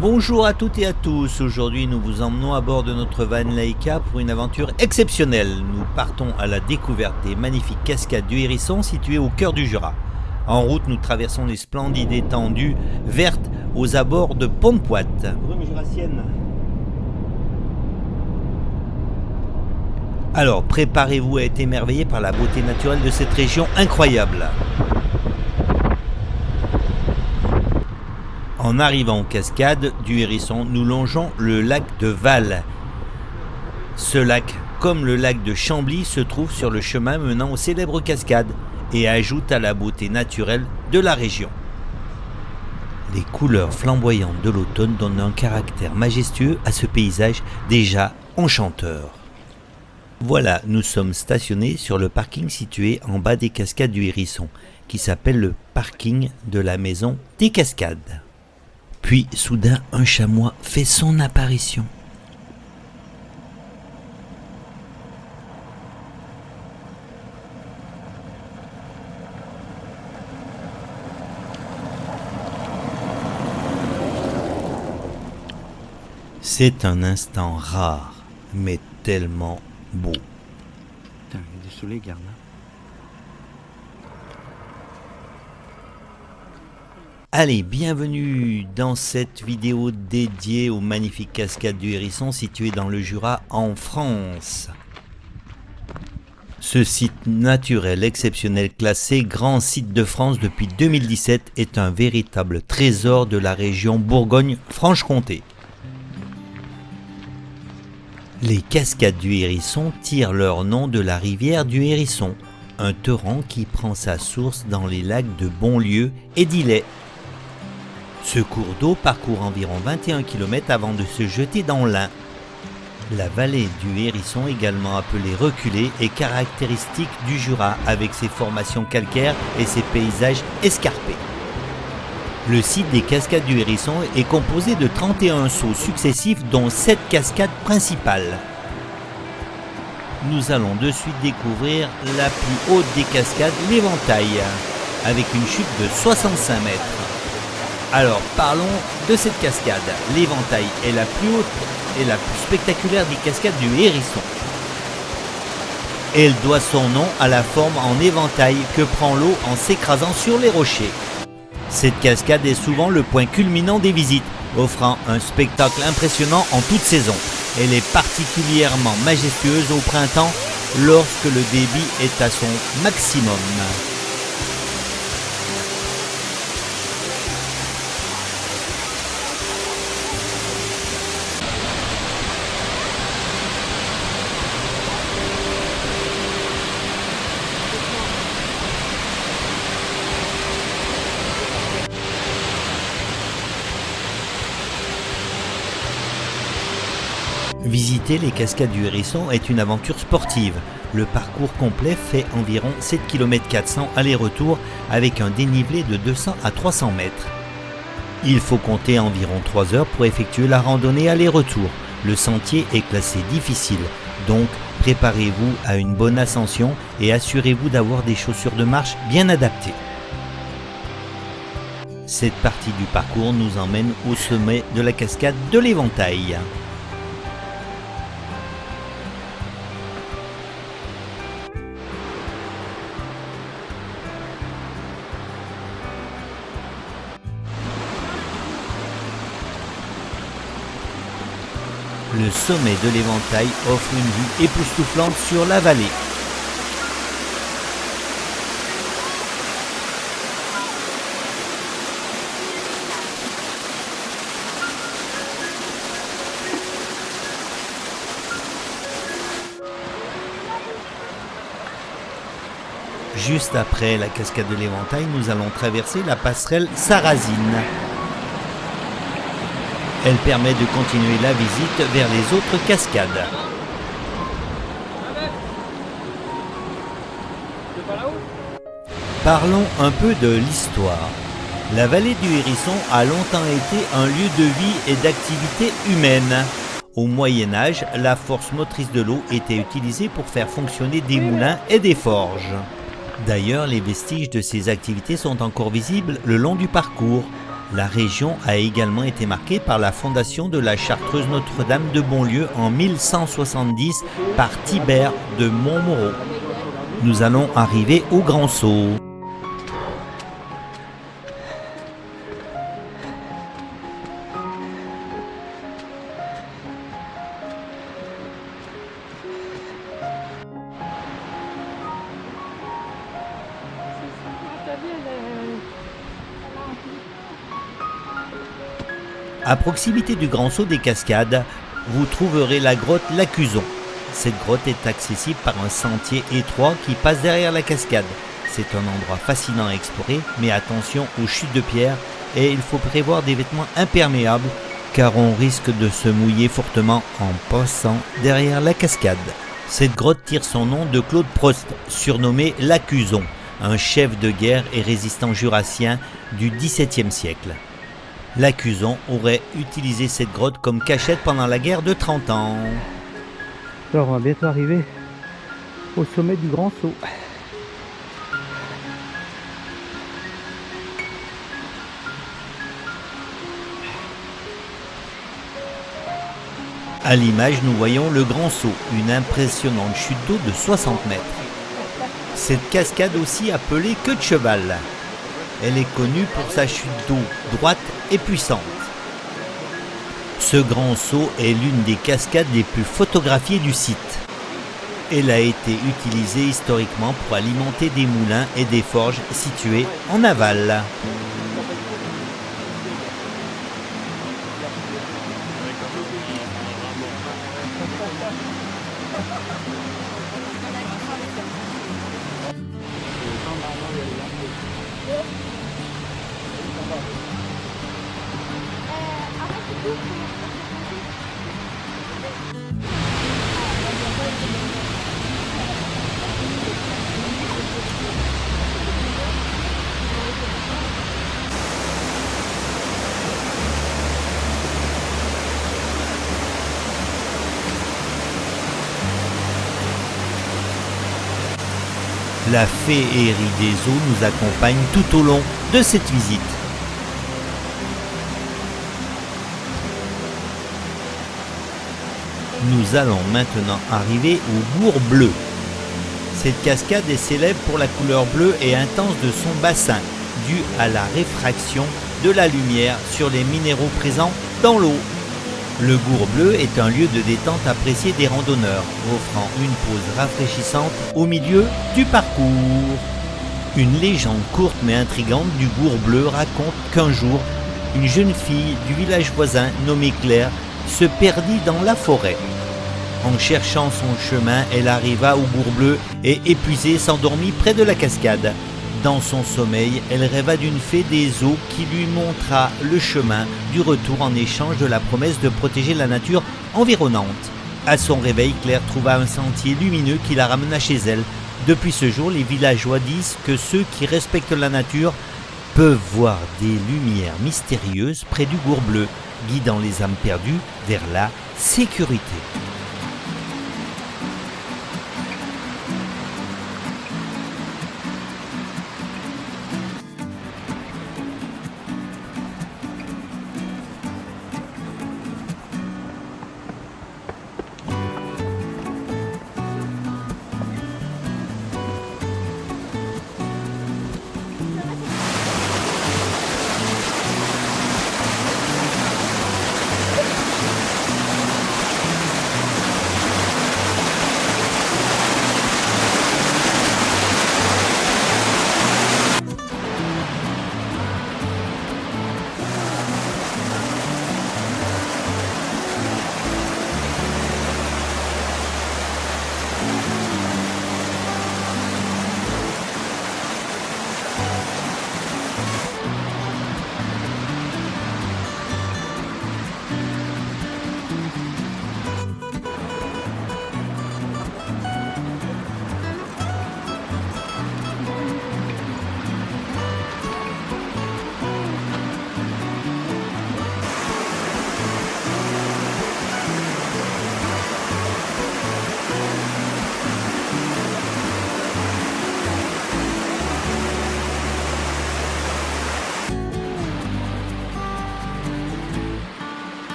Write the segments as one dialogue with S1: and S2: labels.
S1: Bonjour à toutes et à tous, aujourd'hui nous vous emmenons à bord de notre van Laika pour une aventure exceptionnelle. Nous partons à la découverte des magnifiques cascades du Hérisson situées au cœur du Jura. En route, nous traversons les splendides étendues vertes aux abords de Pont-de-Poite. Brume jurassienne. Alors préparez-vous à être émerveillés par la beauté naturelle de cette région incroyable. En arrivant aux cascades du Hérisson, nous longeons le lac de Val. Ce lac, comme le lac de Chambly, se trouve sur le chemin menant aux célèbres cascades et ajoute à la beauté naturelle de la région. Les couleurs flamboyantes de l'automne donnent un caractère majestueux à ce paysage déjà enchanteur. Voilà, nous sommes stationnés sur le parking situé en bas des cascades du Hérisson, qui s'appelle le parking de la maison des cascades. Puis, soudain, un chamois fait son apparition. C'est un instant rare, mais tellement beau.
S2: Putain, il y a du soleil, garde.
S1: Allez, bienvenue dans cette vidéo dédiée aux magnifiques cascades du Hérisson situées dans le Jura en France. Ce site naturel exceptionnel classé Grand Site de France depuis 2017 est un véritable trésor de la région Bourgogne-Franche-Comté. Les cascades du Hérisson tirent leur nom de la rivière du Hérisson, un torrent qui prend sa source dans les lacs de Bonlieu et d'Illet. Ce cours d'eau parcourt environ 21 km avant de se jeter dans l'Ain. La vallée du Hérisson, également appelée reculée, est caractéristique du Jura avec ses formations calcaires et ses paysages escarpés. Le site des cascades du Hérisson est composé de 31 sauts successifs dont 7 cascades principales. Nous allons de suite découvrir la plus haute des cascades, l'Éventail, avec une chute de 65 mètres. Alors parlons de cette cascade. L'Éventail est la plus haute et la plus spectaculaire des cascades du Hérisson. Elle doit son nom à la forme en éventail que prend l'eau en s'écrasant sur les rochers. Cette cascade est souvent le point culminant des visites, offrant un spectacle impressionnant en toute saison. Elle est particulièrement majestueuse au printemps lorsque le débit est à son maximum. Visiter les cascades du Hérisson est une aventure sportive. Le parcours complet fait environ 7 km 400 aller-retour avec un dénivelé de 200 à 300 mètres. Il faut compter environ 3 heures pour effectuer la randonnée aller-retour. Le sentier est classé difficile, donc préparez-vous à une bonne ascension et assurez-vous d'avoir des chaussures de marche bien adaptées. Cette partie du parcours nous emmène au sommet de la cascade de l'Éventail. Le sommet de l'Éventail offre une vue époustouflante sur la vallée. Juste après la cascade de l'Éventail, nous allons traverser la passerelle Sarrazine. Elle permet de continuer la visite vers les autres cascades. Parlons un peu de l'histoire. La vallée du Hérisson a longtemps été un lieu de vie et d'activité humaine. Au Moyen Âge, la force motrice de l'eau était utilisée pour faire fonctionner des moulins et des forges. D'ailleurs, les vestiges de ces activités sont encore visibles le long du parcours. La région a également été marquée par la fondation de la chartreuse Notre-Dame de Bonlieu en 1170 par Thibert de Montmoreau. Nous allons arriver au Grand Saut. À proximité du Grand Saut des Cascades, vous trouverez la grotte L'Acuson. Cette grotte est accessible par un sentier étroit qui passe derrière la cascade. C'est un endroit fascinant à explorer, mais attention aux chutes de pierre et il faut prévoir des vêtements imperméables car on risque de se mouiller fortement en passant derrière la cascade. Cette grotte tire son nom de Claude Prost, surnommé L'Acuson, un chef de guerre et résistant jurassien du XVIIe siècle. L'Acuson aurait utilisé cette grotte comme cachette pendant la guerre de 30 ans.
S2: Alors on va bientôt arriver au sommet du Grand Saut.
S1: À l'image, nous voyons le Grand Saut, une impressionnante chute d'eau de 60 mètres. Cette cascade aussi appelée queue de cheval. Elle est connue pour sa chute d'eau droite et puissante. Ce Grand Saut est l'une des cascades les plus photographiées du site. Elle a été utilisée historiquement pour alimenter des moulins et des forges situés en aval. La féerie des eaux nous accompagne tout au long de cette visite. Nous allons maintenant arriver au Gour Bleu. Cette cascade est célèbre pour la couleur bleue et intense de son bassin, due à la réfraction de la lumière sur les minéraux présents dans l'eau. Le Gour Bleu est un lieu de détente apprécié des randonneurs, offrant une pause rafraîchissante au milieu du parcours. Une légende courte mais intrigante du Gour Bleu raconte qu'un jour, une jeune fille du village voisin nommée Claire se perdit dans la forêt. En cherchant son chemin, elle arriva au Gour Bleu et, épuisée, s'endormit près de la cascade. Dans son sommeil, elle rêva d'une fée des eaux qui lui montra le chemin du retour en échange de la promesse de protéger la nature environnante. À son réveil, Claire trouva un sentier lumineux qui la ramena chez elle. Depuis ce jour, les villageois disent que ceux qui respectent la nature peuvent voir des lumières mystérieuses près du Gour Bleu, guidant les âmes perdues vers la sécurité.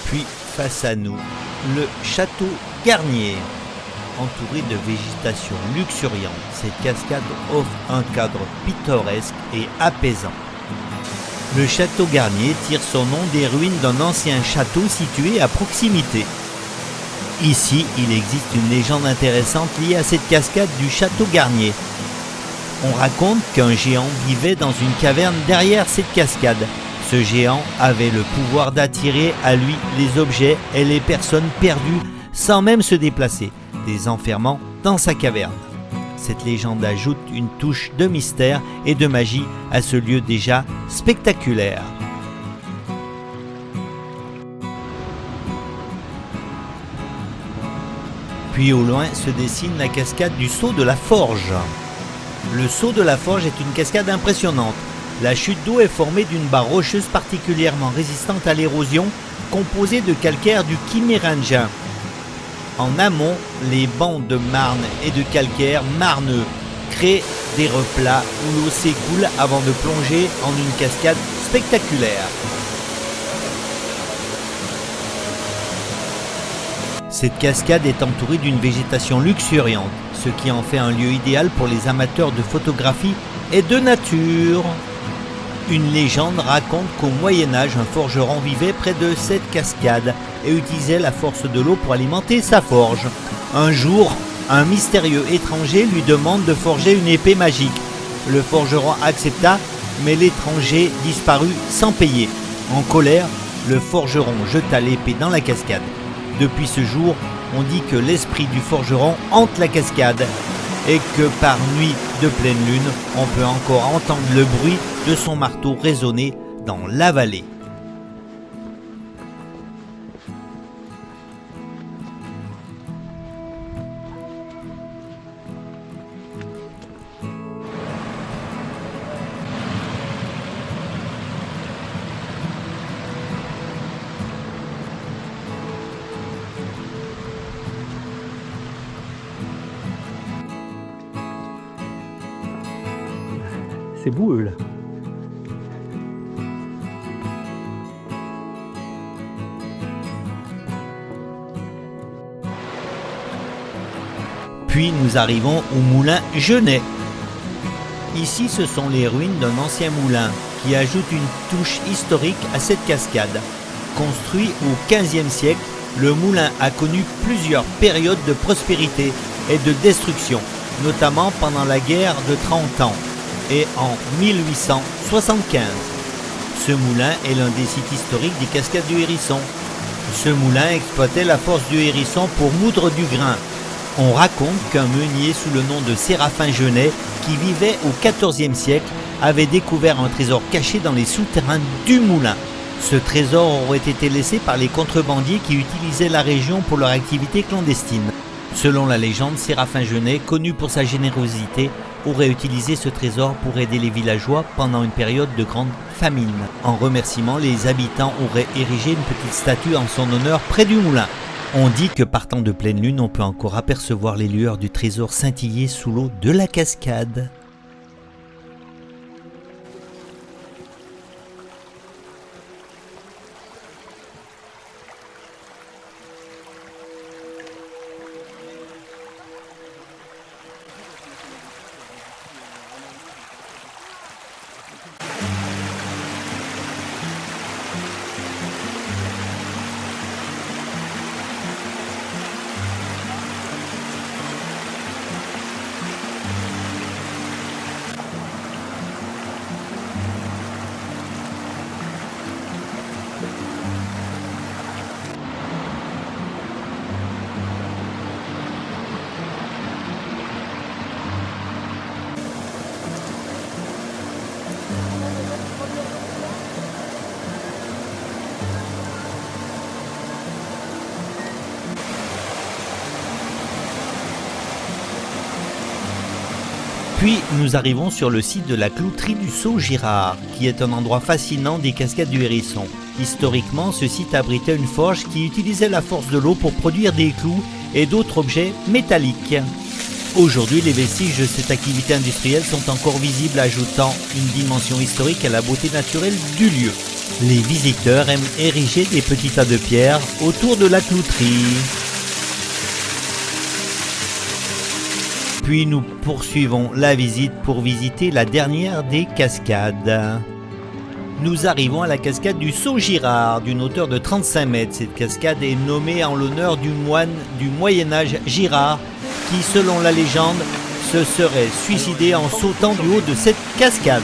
S1: Puis, face à nous, le château Garnier. Entouré de végétation luxuriante, cette cascade offre un cadre pittoresque et apaisant. Le château Garnier tire son nom des ruines d'un ancien château situé à proximité. Ici, il existe une légende intéressante liée à cette cascade du château Garnier. On raconte qu'un géant vivait dans une caverne derrière cette cascade. Ce géant avait le pouvoir d'attirer à lui les objets et les personnes perdues sans même se déplacer, les enfermant dans sa caverne. Cette légende ajoute une touche de mystère et de magie à ce lieu déjà spectaculaire. Puis au loin se dessine la cascade du Saut de la Forge. Le Saut de la Forge est une cascade impressionnante. La chute d'eau est formée d'une barre rocheuse particulièrement résistante à l'érosion, composée de calcaire du Quiméringien. En amont, les bancs de marne et de calcaire marneux créent des replats où l'eau s'écoule avant de plonger en une cascade spectaculaire. Cette cascade est entourée d'une végétation luxuriante, ce qui en fait un lieu idéal pour les amateurs de photographie et de nature. Une légende raconte qu'au Moyen-Âge, un forgeron vivait près de cette cascade et utilisait la force de l'eau pour alimenter sa forge. Un jour, un mystérieux étranger lui demande de forger une épée magique. Le forgeron accepta, mais l'étranger disparut sans payer. En colère, le forgeron jeta l'épée dans la cascade. Depuis ce jour, on dit que l'esprit du forgeron hante la cascade et que par nuit de pleine lune, on peut encore entendre le bruit de son marteau résonner dans la vallée.
S2: C'est boueux là.
S1: Puis nous arrivons au moulin Genet. Ici, ce sont les ruines d'un ancien moulin qui ajoute une touche historique à cette cascade. Construit au XVe siècle, le moulin a connu plusieurs périodes de prospérité et de destruction, notamment pendant la guerre de 30 ans et en 1875. Ce moulin est l'un des sites historiques des cascades du Hérisson. Ce moulin exploitait la force du hérisson pour moudre du grain. On raconte qu'un meunier sous le nom de Séraphin Genet, qui vivait au XIVe siècle, avait découvert un trésor caché dans les souterrains du moulin. Ce trésor aurait été laissé par les contrebandiers qui utilisaient la région pour leur activité clandestine. Selon la légende, Séraphin Genet, connu pour sa générosité, aurait utilisé ce trésor pour aider les villageois pendant une période de grande famine. En remerciement, les habitants auraient érigé une petite statue en son honneur près du moulin. On dit que partant de pleine lune, on peut encore apercevoir les lueurs du trésor scintiller sous l'eau de la cascade. Puis nous arrivons sur le site de la clouterie du Saut-Girard, qui est un endroit fascinant des cascades du Hérisson. Historiquement, ce site abritait une forge qui utilisait la force de l'eau pour produire des clous et d'autres objets métalliques. Aujourd'hui, les vestiges de cette activité industrielle sont encore visibles, ajoutant une dimension historique à la beauté naturelle du lieu. Les visiteurs aiment ériger des petits tas de pierres autour de la clouterie. Puis nous poursuivons la visite pour visiter la dernière des cascades. Nous arrivons à la cascade du Saut-Girard, d'une hauteur de 35 mètres. Cette cascade est nommée en l'honneur du moine du Moyen-Âge Girard, qui, selon la légende, se serait suicidé en sautant du haut de cette cascade.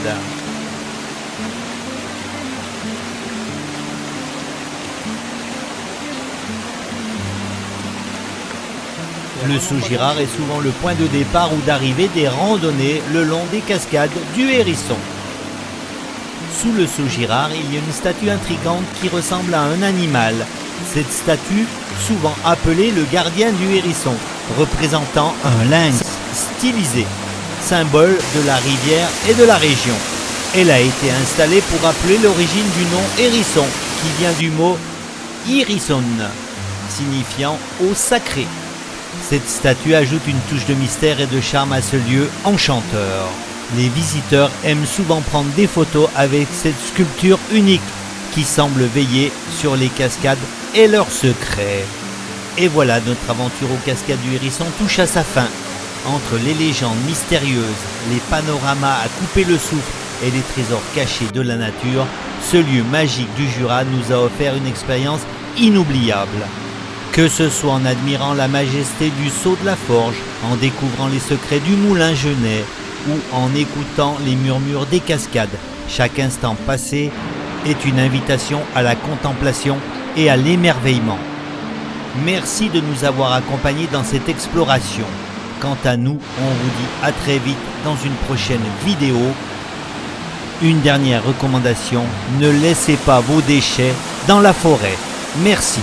S1: Le Saut-Girard est souvent le point de départ ou d'arrivée des randonnées le long des cascades du Hérisson. Sous le Saut-Girard, il y a une statue intrigante qui ressemble à un animal. Cette statue, souvent appelée le gardien du Hérisson, représentant un lynx stylisé, symbole de la rivière et de la région. Elle a été installée pour rappeler l'origine du nom Hérisson, qui vient du mot Hérisson, signifiant eau sacrée. Cette statue ajoute une touche de mystère et de charme à ce lieu enchanteur. Les visiteurs aiment souvent prendre des photos avec cette sculpture unique qui semble veiller sur les cascades et leurs secrets. Et voilà, notre aventure aux cascades du Hérisson touche à sa fin. Entre les légendes mystérieuses, les panoramas à couper le souffle et les trésors cachés de la nature, ce lieu magique du Jura nous a offert une expérience inoubliable. Que ce soit en admirant la majesté du Saut de la Forge, en découvrant les secrets du Moulin Genêt ou en écoutant les murmures des cascades, chaque instant passé est une invitation à la contemplation et à l'émerveillement. Merci de nous avoir accompagnés dans cette exploration. Quant à nous, on vous dit à très vite dans une prochaine vidéo. Une dernière recommandation, ne laissez pas vos déchets dans la forêt. Merci.